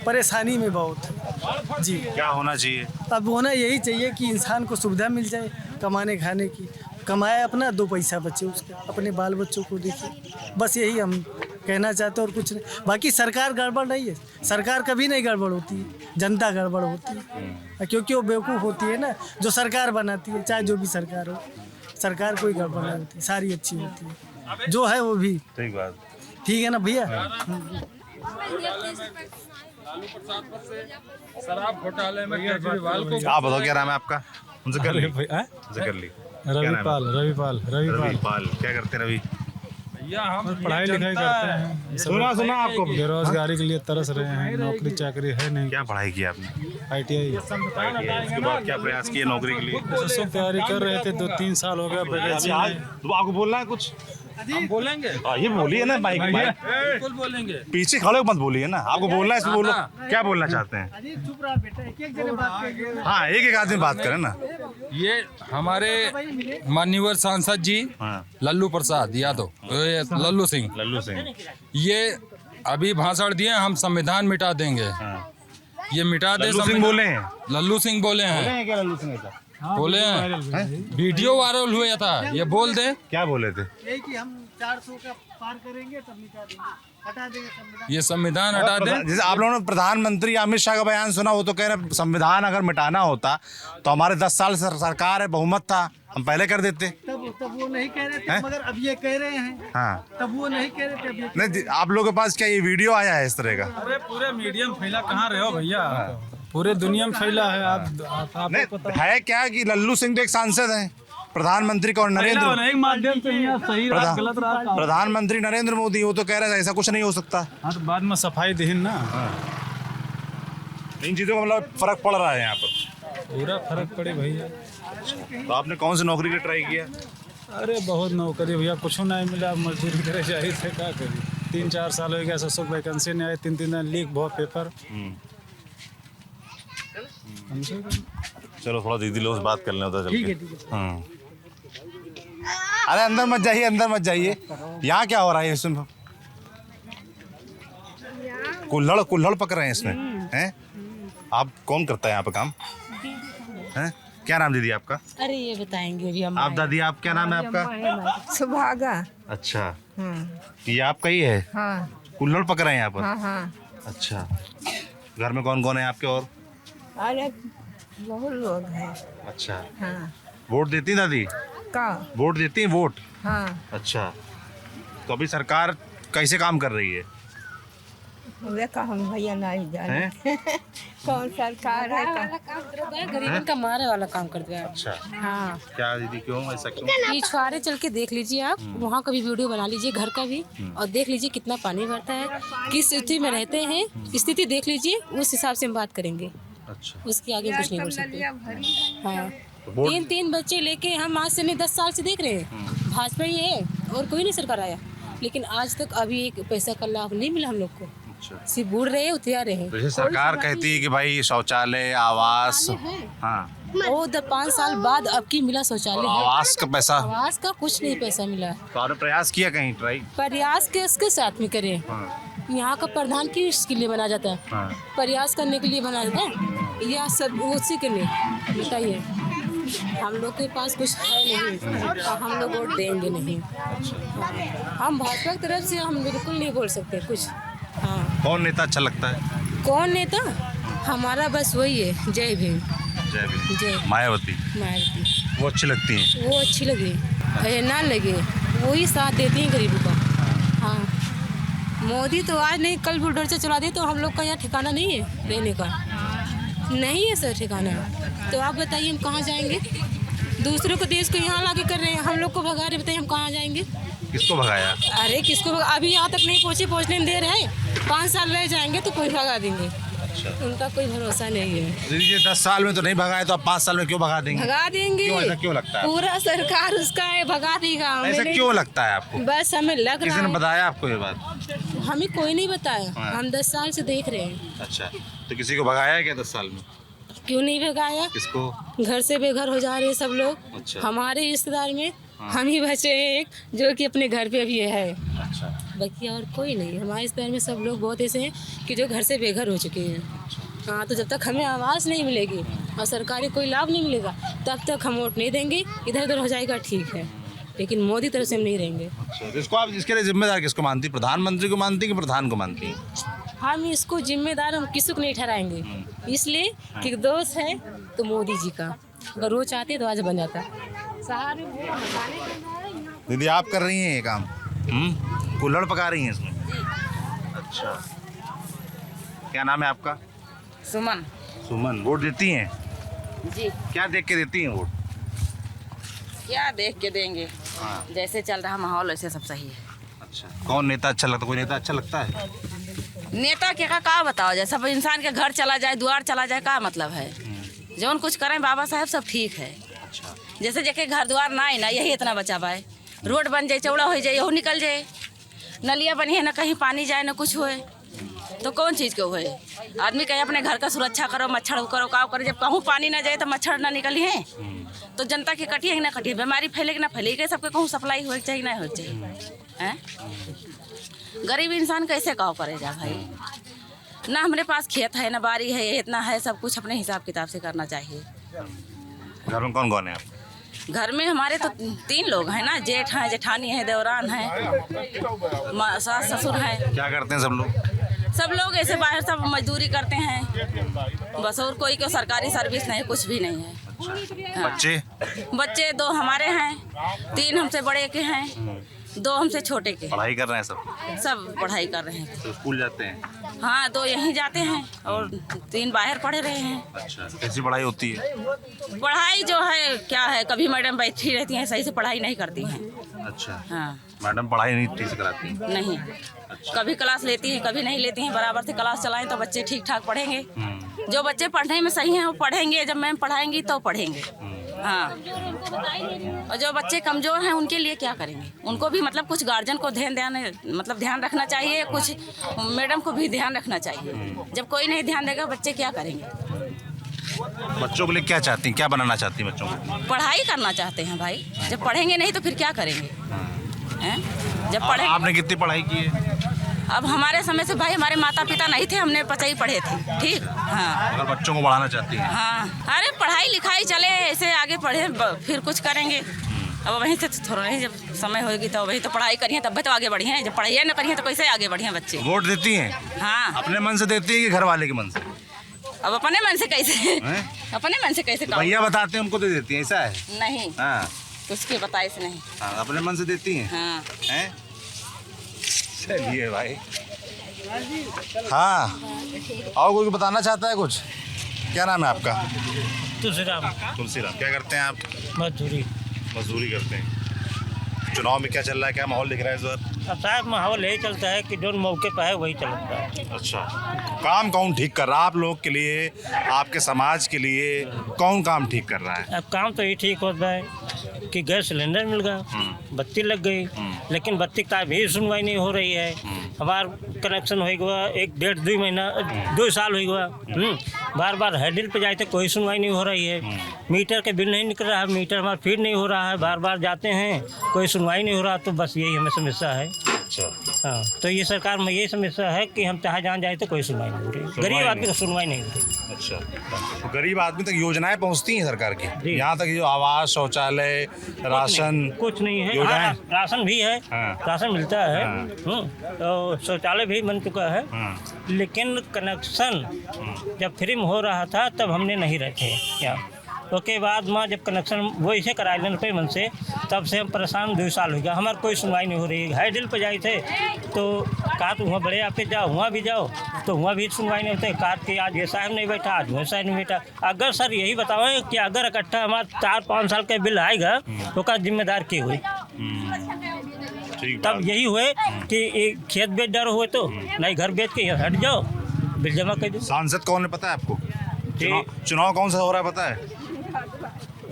परेशानी में बहुत है जी। क्या होना चाहिए? अब होना यही चाहिए कि इंसान को सुविधा मिल जाए कमाने खाने की, कमाए अपना, 2 पैसा बचे उसका, अपने बाल बच्चों को देखे। बस यही हम कहना चाहते हैं और कुछ नहीं। बाकी सरकार गड़बड़ नहीं है, सरकार कभी नहीं गड़बड़ होती है, जनता गड़बड़ होती है, क्योंकि वो बेवकूफ़ होती है ना जो सरकार बनाती है। चाहे जो भी सरकार हो, सरकार कोई गड़बड़ नहीं होती, सारी अच्छी होती है। जो है वो भी ठीक बात। ठीक है ना भैया। शराब घोटाले में केजरीवाल को। आप बताओ क्या नाम है आपका? उनसे कर ली, उनसे कर ली। रविपाल। क्या करते हैं रवि? या हम पढ़ाई लिखाई करते हैं। सुना आपको बेरोजगारी के लिए तरस रहे हैं, नौकरी चाकरी है नहीं। क्या पढ़ाई की आपने? ITI। उसके बाद क्या प्रयास किए नौकरी के लिए? सब तैयारी कर रहे थे, 2-3 साल हो गया वैकेंसी में। तो आपको बोलना है कुछ? हम बोलेंगे। ये बोलिए ना, बाइक बिल्कुल बोलेंगे। पीछे खड़े मत बोलिए ना, आपको बोलना है इसमें बोलो। क्या बोलना चाहते हैं? हाँ, एक आदमी बात करें ना। ये हमारे माननीय सांसद जी लल्लू प्रसाद यादव, लल्लू सिंह, ये अभी भाषण दिए, हम संविधान मिटा देंगे। ये मिटा दे। लल्लू सिंह बोले हैं? लल्लू सिंह बोले हैं। क्या लल्लू सिंह ऐसा बोले हैं? वीडियो वायरल हुआ था। ये बोल दे। क्या बोले थे? कि हम 400 का पार करेंगे तब मिटा देंगे। ये संविधान हटा दें। जैसे आप लोगों ने प्रधानमंत्री अमित शाह का बयान सुना, वो तो कह रहे संविधान अगर मिटाना होता तो हमारे 10 साल से सरकार है, बहुमत था, हम पहले कर देते। तब वो नहीं कह रहे थे, मगर अब ये कह रहे हैं। हाँ, तब वो नहीं कह रहे थे, अब ये नहीं आप लोगों के पास क्या ये वीडियो आया है इस तरह का? अरे पूरे मीडिया में फैला कहाँ रहे हो भैया, पूरे दुनिया में फैला है। आप नहीं है क्या कि लल्लू सिंह तो एक सांसद हैं, प्रधानमंत्री कौन? नरेंद्र माध्यम से यहाँ सही रहा गलत रहा। प्रधानमंत्री नरेंद्र मोदी, वो तो कह रहे हैं ऐसा कुछ नहीं हो सकता। हाँ तो बाद में सफाई देन ना, इन चीजों का मतलब फर्क पड़ रहा है यहाँ पर, पूरा फर्क पड़े भैया। तो आपने कौन सी नौकरी का ट्राई किया? अरे बहुत नौकरी भैया, कुछ नहीं मिला, मजदूरी करे जाए थे, क्या करी। 3-4 साल हो गया, 100 वैकेंसी नहीं आई, 3 दिन लीक बहुत पेपर। चलो थोड़ा दीदी लोग से बात कर लें उधर चल के। अरे अंदर मत जाइए, अंदर मत जाइए। यहाँ क्या हो रहा है इसमें? कुल्हड़ पक रहे हैं इसमें, हैं? आप कौन करता है यहाँ पे काम? हैं? क्या नाम दीदी आपका? अरे ये बताएंगे भी हम। आप दादी, आप क्या नाम है आपका? सुभागा। अच्छा, ये आपका ही है? हाँ कुल्हड़ पक रहे हैं यहाँ पर? हाँ। अच्छा, घर में कौन कौन है आपके? और अरे बहुत लोग हैं। अच्छा, हाँ। वोट देती हैं दादी? का वोट देती हैं वोट? हाँ। अच्छा, तो अभी सरकार कैसे काम कर रही है? वे का हम भैया नहीं जाने कौन सरकार है गरीबों का मारे वाला काम कर दिया। अच्छा, हाँ। क्या दीदी, क्यों ऐसा क्यों? पिछवाड़े चल के देख लीजिए आप, वहाँ का भी वीडियो बना लीजिए, घर का भी, और देख लीजिए कितना पानी भरता है, किस स्थिति में रहते हैं, स्थिति देख लीजिए, उस हिसाब से हम बात करेंगे। अच्छा, उसके आगे कुछ नहीं बोल सकते। हाँ, 3 बच्चे लेके हम आज से नहीं 10 साल से देख रहे हैं, भाजपा ही है और कोई नहीं सरकार आया, लेकिन आज तक अभी एक पैसा का लाभ नहीं मिला हम लोग को। सिर्फ बूढ़ रहे, उतिया रहे। जैसे सरकार कहती है कि भाई शौचालय, आवास, हाँ, वो 5 साल बाद अब की मिला शौचालय। आवास का पैसा? आवास का कुछ नहीं पैसा मिला। तो आपने प्रयास किया कहीं ट्राई? प्रयास किसके साथ में करें? यहाँ का प्रधान किसके लिए बना जाता है? प्रयास करने के लिए बना जाता है या सब उसी के लिए? बताइए, हम लोग के पास कुछ है नहीं और हम लोग वोट देंगे नहीं। हम भाजपा की तरफ से हम बिल्कुल नहीं बोल सकते कुछ। हाँ, कौन नेता अच्छा लगता है? कौन नेता? हमारा बस वही है, जय भीम। जय भीम। जय मायावती वो अच्छी लगती हैं? वो अच्छी लगे ना लगे, वही साथ देती हैं गरीबों का। हाँ, मोदी तो आज नहीं कल बुलडोजर चला दे तो हम लोग का यहाँ ठिकाना नहीं है रहने का, नहीं है सर ठिकाना। तो आप बताइए हम कहाँ जाएंगे? दूसरों को देश को यहाँ लाके कर रहे हैं, हम लोग को भगा रहे, बताइए हम कहाँ जाएंगे? किसको भगाया? अरे किसको अभी यहाँ तक नहीं पहुँचने दे रहे हैं, 5 साल रह जाएंगे तो कोई भगा देंगे। अच्छा, उनका कोई भरोसा नहीं है। दीदी ये 10 साल में तो नहीं भगाए, तो अब 5 साल में क्यों भगा देंगे? भगा देंगे। क्यों, ऐसा क्यों लगता है? पूरा सरकार उसका है, भगा देगा। ऐसा क्यों लगता है आपको? बस हमें लग रहा है। किसी ने बताया आपको ये बात? हमें कोई नहीं बताया, हम 10 साल से देख रहे हैं। अच्छा, तो किसी को भगाया है क्या 10 साल में? क्यों नहीं भगाया? किसको? घर से बेघर हो जा रहे हैं सब लोग। अच्छा। हमारे रिश्तेदार में हम ही बचे हैं एक, जो कि अपने घर पे अभी है। अच्छा, बाकी और कोई नहीं। हमारे रिश्तेदार में सब लोग बहुत ऐसे हैं कि जो घर से बेघर हो चुके हैं। हाँ, तो जब तक हमें आवाज़ नहीं मिलेगी और सरकारी कोई लाभ नहीं मिलेगा तब तक हम वोट नहीं देंगे। इधर उधर हो जाएगा ठीक है, लेकिन मोदी तरफ से हम नहीं रहेंगे। अच्छा, तो इसको आप इसके लिए जिम्मेदार किसको मानती? प्रधानमंत्री को मानती कि प्रधान को मानती? हम इसको जिम्मेदार हम किसी को नहीं ठहराएंगे, इसलिए कि दोष है तो मोदी जी का। अगर वो चाहते तो आज बन जाता। दीदी आप कर रही हैं ये काम? कुल्हड़ पका रही हैं इसमें? अच्छा, क्या नाम है आपका? सुमन। सुमन, वोट देती हैं? जी। क्या देख के देती हैं वोट? क्या देख के देंगे? हाँ। जैसे चल रहा माहौल वैसे सब सही है। अच्छा, कौन नेता अच्छा लगता है? कोई नेता अच्छा लगता है? नेता के का बताओ, जैसे सब इंसान के घर चला जाए, द्वार चला जाए, का मतलब है? जौन कुछ करें बाबा साहब सब ठीक है। अच्छा, जैसे जैसे घर द्वार ना है ना, यही इतना बचा पाए। रोड बन जाए, चौड़ा हो जाए, यहू निकल जाए। नलियाँ बनी है ना, कहीं पानी जाए ना कुछ होए, तो कौन चीज़ के हुए? आदमी कहे अपने घर का सुरक्षा करो, मच्छर करो, काव करो। जब कहूँ पानी ना जाए तो मच्छर ना निकली है, तो जनता की कटिए कि ना कटिए, बीमारी फैलेगी ना फैलेगी, सबके कहूँ सप्लाई हो चाहिए ना हो चाहिए। हैं, गरीब इंसान कैसे काव करे जा भाई? ना हमारे पास खेत है ना बारी है, इतना है, सब कुछ अपने हिसाब किताब से करना चाहिए। घर में कौन कौन है आप? घर में हमारे तो 3 लोग हैं ना, जेठ हैं, जेठानी है, देवरान है, सास ससुर हैं। क्या करते हैं सब लोग? सब लोग ऐसे बाहर सब मजदूरी करते हैं बस, और कोई को सरकारी सर्विस नहीं, कुछ भी नहीं है। हाँ। बच्चे 2 हमारे हैं, 3 हमसे बड़े के हैं, 2 हमसे छोटे के। पढ़ाई कर रहे हैं सब पढ़ाई कर रहे हैं। तो स्कूल जाते हैं? हाँ, 2 यहीं जाते हैं और 3 बाहर पढ़ रहे हैं। अच्छा, कैसी पढ़ाई होती है? पढ़ाई जो है क्या है, कभी मैडम बैठी रहती हैं, सही से पढ़ाई नहीं करती हैं। अच्छा। हाँ, मैडम पढ़ाई नहीं ठीक से कराती? नहीं। कभी क्लास लेती हैं, कभी नहीं लेती हैं। बराबर से क्लास चलाएं तो बच्चे ठीक ठाक पढ़ेंगे। जो बच्चे पढ़ने में सही हैं वो पढ़ेंगे, जब मैम पढ़ाएंगी तो पढ़ेंगे। हाँ, और जो बच्चे कमज़ोर हैं उनके लिए क्या करेंगे? उनको भी मतलब कुछ गार्जियन को ध्यान रखना चाहिए, कुछ मैडम को भी ध्यान रखना चाहिए। जब कोई नहीं ध्यान देगा बच्चे क्या करेंगे? बच्चों के लिए क्या चाहती हैं, क्या बनाना चाहती हैं बच्चों को? पढ़ाई करना चाहते हैं भाई। जब पढ़ेंगे नहीं तो फिर क्या करेंगे? हैं? जब पढ़ेंगे। आपने कितनी पढ़ाई की है? अब हमारे समय से भाई हमारे माता पिता नहीं थे, हमने 5 ही पढ़े थे। ठीक। हाँ, अगर बच्चों को बढ़ाना चाहती हैं? हाँ, अरे पढ़ाई लिखाई चले, ऐसे आगे पढ़े फिर कुछ करेंगे। अब वहीं से थोड़ा नहीं, जब समय होगी तो वही तो पढ़ाई करिए, तब तो आगे बढ़िए। जब पढ़ाई न करिए तो कैसे आगे बढ़िए बच्चे? वोट देती हैं? हाँ। अपने मन से देती हैं कि घर वाले के मन से? अब अपने मन से कैसे? अपने मन से कैसे? भैया बताते हैं उनको दे देती हैं, ऐसा है? नहीं। हाँ, उसके बताए से नहीं। हाँ, अपने मन से देती हैं। हाँ। हैं? चलिए भाई। हाँ, और कोई बताना चाहता है कुछ? क्या नाम है आपका? तुलसीराम। तुलसीराम। क्या करते हैं आप? मजदूरी करते हैं। चुनाव में क्या चल रहा है, क्या माहौल दिख रहा है इस बार? अब साहब माहौल यही चलता है कि जो मौके पर है वही चलता है। अच्छा, काम कौन ठीक कर रहा है आप लोग के लिए, आपके समाज के लिए? कौन काम ठीक कर रहा है? अब काम तो ये ठीक होता है कि गैस सिलेंडर मिल गया, बत्ती लग गई, लेकिन बत्ती का भी सुनवाई नहीं हो रही है। हमारा कनेक्शन हो गया 1 डेढ़ 2 महीना 2 साल हो गया, बार बार हैंडल पे जाए तो कोई सुनवाई नहीं हो रही है। मीटर के बिल नहीं निकल रहा है, मीटर हमारा फीड नहीं हो रहा है, बार बार जाते हैं कोई सुनवाई नहीं हो रहा। तो बस यही हमें समस्या है। अच्छा। हाँ, तो ये सरकार में यही समस्या है कि हम चाहे जहाँ जाए तो कोई सुनवाई नहीं हो रही, गरीब आदमी को सुनवाई नहीं हो रही। अच्छा, तो गरीब आदमी तक योजनाएं पहुंचती हैं सरकार की? यहाँ तक जो आवास, शौचालय, राशन कुछ नहीं है। हाँ, राशन भी है। राशन मिलता है। तो शौचालय भी बन चुका है। लेकिन कनेक्शन जब फ्री में हो रहा था तब हमने नहीं रखे यहाँ। उसके बाद में जब कनेक्शन वो इसे करा लेने पे मन से, तब से हम परेशान 2 साल हो गया, हमारी कोई सुनवाई नहीं हो रही। हाईडिल पे जाए थे तो कहा तो वहाँ बड़े आपे जाओ, वहाँ भी जाओ तो वहाँ भी सुनवाई नहीं होते। कहा कि आज ये साहब नहीं बैठा, आज वो साहब नहीं बैठा। अगर सर यही बताओ कि अगर इकट्ठा हमारा 4-5 साल का बिल आएगा तो का जिम्मेदार की हुई? तब यही हुए कि एक खेत बेच डालो हुए तो नहीं, घर बेच के हट जाओ, बिल जमा कर दो। सांसद कौन है पता है आपको? चुनाव कौन सा हो रहा है पता है?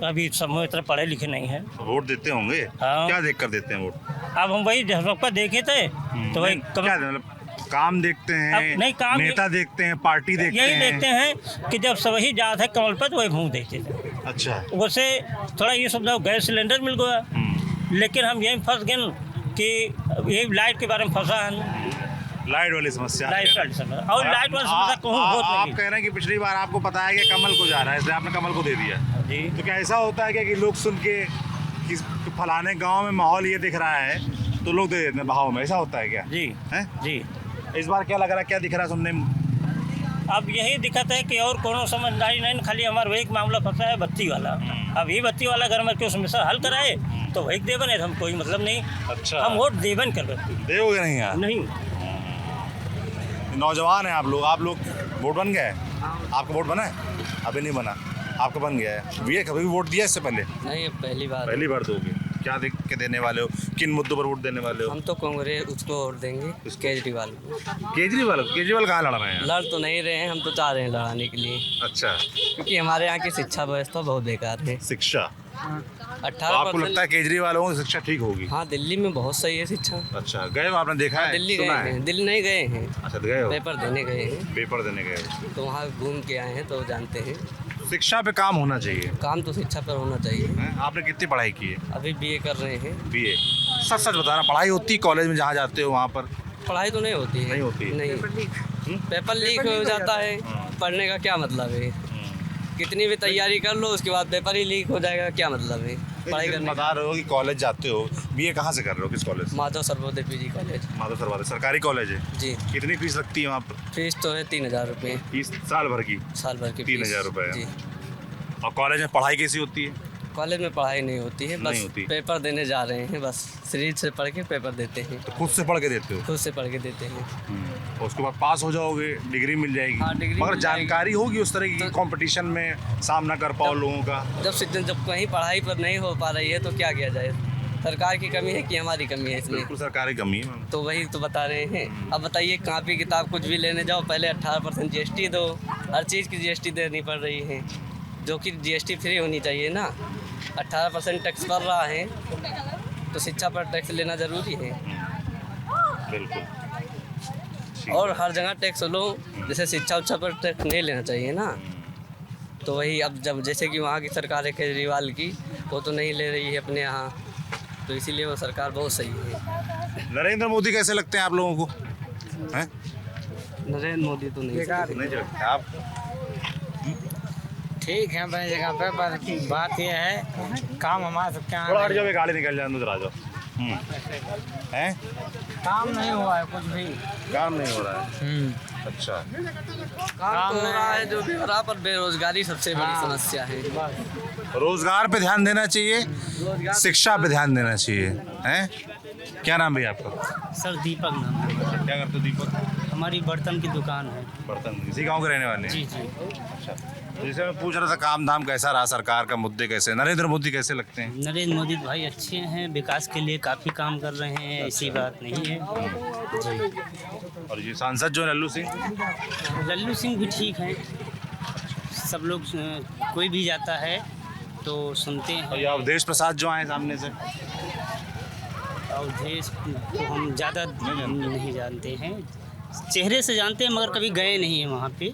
अभी सब इतना पढ़े लिखे नहीं है। वोट देते होंगे? हाँ। क्या देख कर देते हैं वोट? अब हम वही सबका देखे थे तो वही क्या मतलब काम देखते हैं? नहीं, काम नेता देखते हैं, पार्टी देखते हैं? यही देखते हैं कि जब सब ही जात है कमल पर तो वही मुँह देखते थे। अच्छा। उससे थोड़ा ये समझाओ, गैस सिलेंडर मिल गया, लेकिन हम यही फंस गए कि यही लाइट के बारे में फंसा है। लाइट वाली समस्या। और लाइट वाली समस्या कहूँ आप कह रहे हैं कि पिछली बार आपको पता है कि कमल को जा रहा है, इसलिए आपने कमल को दे दिया जी। तो क्या ऐसा होता है क्या कि लोग सुन के कि फलाने गांव में माहौल ये दिख रहा है तो लोग दे देते हैं भाव में, ऐसा होता है क्या? जी है जी। इस बार क्या लग रहा है, क्या दिख रहा है सुनने में? अब यही दिक्कत है कि और कोनो समझदारी नहीं, खाली हमारा वही मामला फंसा है बत्ती वाला। अब ये बत्ती वाला घर में क्यों समस्या हल कराए तो वही देवन है, हम कोई मतलब नहीं। अच्छा, हम वोट देवन कर देवोगे नहीं यार? नहीं। नौजवान है आप लोग वोट बन गए? आपका वोट बना है? अभी नहीं बना, आपका बन गया है। ये कभी वोट दिया इससे पहले? नहीं, पहली बार दोगे। क्या देख के देने वाले हो, किन मुद्दों पर वोट देने वाले हो? हम तो कांग्रेस उसको वोट देंगे, केजरीवाल को। केजरीवाल कहाँ लड़ रहे हैं? लड़ तो नहीं रहे हैं, हम तो चाह रहे हैं लड़ाने के लिए। अच्छा, क्योंकि हमारे यहाँ की शिक्षा व्यवस्था बहुत बेकार है। शिक्षा 18 आपको लगता है केजरीवाल की शिक्षा ठीक होगी? हाँ, दिल्ली में बहुत सही है शिक्षा। अच्छा, गए हो आपने, देखा है? दिल्ली गए हैं, दिल्ली नहीं गए हैं। अच्छा, गए हो? पेपर देने गए हैं। पेपर देने गए हो तो वहाँ घूम के आए हैं तो जानते हैं। शिक्षा पे काम होना चाहिए। काम तो शिक्षा पर होना चाहिए। आपने कितनी पढ़ाई की है? अभी BA कर रहे हैं। BA? सच बताना, पढ़ाई होती है कॉलेज में जहाँ जाते हो वहाँ पर? पढ़ाई तो नहीं होती है। नहीं होती? नहीं, पेपर लीक हो जाता है, पढ़ने का क्या मतलब है? कितनी भी तैयारी कर लो उसके बाद पेपर ही लीक हो जाएगा, क्या मतलब है? पढ़ाई करने बता रहे हो कि कॉलेज जाते हो, बीए कहाँ से कर रहे हो, किस कॉलेज से? Madhav Sarvodaya PG college. माधव सरवार सरकारी कॉलेज है जी। कितनी फीस लगती है वहाँ पर? फीस तो है 3000 रुपये। फीस साल भर की साल भर की 3000 रुपये। जी। और कॉलेज में पढ़ाई कैसी होती है? कॉलेज में पढ़ाई नहीं होती है, नहीं बस होती। पेपर देने जा रहे हैं, बस सीरीज से पढ़ के पेपर देते हैं। तो खुद से पढ़ के देते हो? खुद से पढ़ के देते हैं। और उसके बाद पास हो जाओगे, डिग्री मिल जाएगी। हाँ, डिग्री मगर मिल जाएगी। जानकारी होगी उस तरह की कंपटीशन में सामना कर पाओ लोगों का। जब कहीं पढ़ाई पर नहीं हो पा रही है तो क्या किया जाए? सरकार की कमी है कि हमारी कमी है इसमें? बिल्कुल सरकारी कमी है मैम। तो वही तो बता रहे हैं। अब बताइए, कापी किताब कुछ भी लेने जाओ पहले 18% GST दो, हर चीज़ की GST देनी पड़ रही है, जो कि GST फ्री होनी चाहिए ना। 18% टैक्स पड़ रहा है तो शिक्षा पर टैक्स लेना ज़रूरी है। बिल्कुल। और हर जगह टैक्स लो, जैसे शिक्षा उच्छा पर टैक्स नहीं लेना चाहिए ना। तो वही अब जब जैसे कि वहाँ की सरकार है केजरीवाल की, वो तो नहीं ले रही है अपने यहाँ, तो इसीलिए वो सरकार बहुत सही है। नरेंद्र मोदी कैसे लगते हैं आप लोगों को? हैं? नरेंद्र मोदी तो नहीं लगते आप? ठीक है अपनी जगह पे, पर बात यह है काम हमारा सबके यहाँ थोड़ा हट जाओ, गाड़ी निकल जाए, अंदर आ जाओ। हैं? काम नहीं हुआ है, कुछ भी काम नहीं हो रहा है। अच्छा, काम तो हो रहा है जो भी हो रहा, पर बेरोजगारी सबसे बड़ी समस्या है। रोजगार पे ध्यान देना चाहिए, शिक्षा पे ध्यान देना चाहिए। हैं? क्या नाम भैया आपका? सर दीपक नाम है। क्या करते हो दीपक? हमारी बर्तन की दुकान है। बर्तन, इसी गांव के रहने वाले हैं? जी जी। अच्छा, तो जैसे मैं पूछ रहा था काम धाम कैसा रहा, सरकार का मुद्दे कैसे, नरेंद्र मोदी कैसे लगते हैं? नरेंद्र मोदी भाई अच्छे हैं, विकास के लिए काफ़ी काम कर रहे हैं, ऐसी बात नहीं है। और ये सांसद जो लल्लू सिंह? लल्लू सिंह भी ठीक हैं, सब लोग कोई भी जाता है तो सुनते हैं। और ये अवधेश प्रसाद जो आए सामने से? अवधेश को हम ज़्यादा नहीं जानते हैं, चेहरे से जानते हैं मगर कभी गए नहीं हैं वहाँ पे।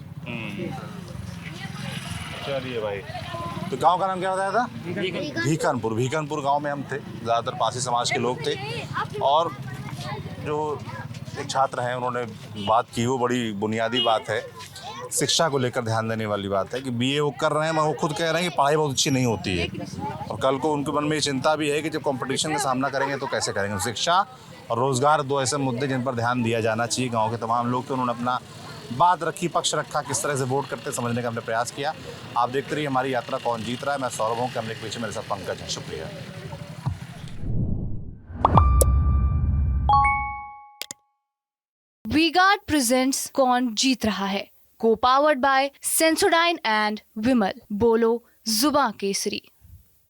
चलिए भाई, तो गांव का नाम क्या बताया था? भीकनपुर। भीकनपुर गांव में हम थे, ज़्यादातर पासी समाज के लोग थे। और जो एक छात्र हैं उन्होंने बात की, वो बड़ी बुनियादी बात है, शिक्षा को लेकर ध्यान देने वाली बात है कि बीए वो कर रहे हैं, मगर वो खुद कह रहे हैं कि पढ़ाई बहुत अच्छी नहीं होती है। और कल को उनके मन में ये चिंता भी है कि जब कंपटीशन का सामना करेंगे तो कैसे करेंगे। शिक्षा और रोज़गार दो ऐसे मुद्दे जिन पर ध्यान दिया जाना चाहिए। गाँव के तमाम लोग थे, उन्होंने अपना बात रखी, पक्ष रखा, किस तरह से वोट करते समझने का हमने प्रयास किया। आप देखते रहिए हमारी यात्रा कौन जीत रहा है। मैं सौरभ हूँ, कैमरे के पीछे मेरे साथ पंकज है। शुक्रिया। वी-गार्ड प्रेजेंट्स कौन जीत रहा है, को पावर्ड बाय सेंसोडाइन एंड विमल। बोलो जुबां केसरी।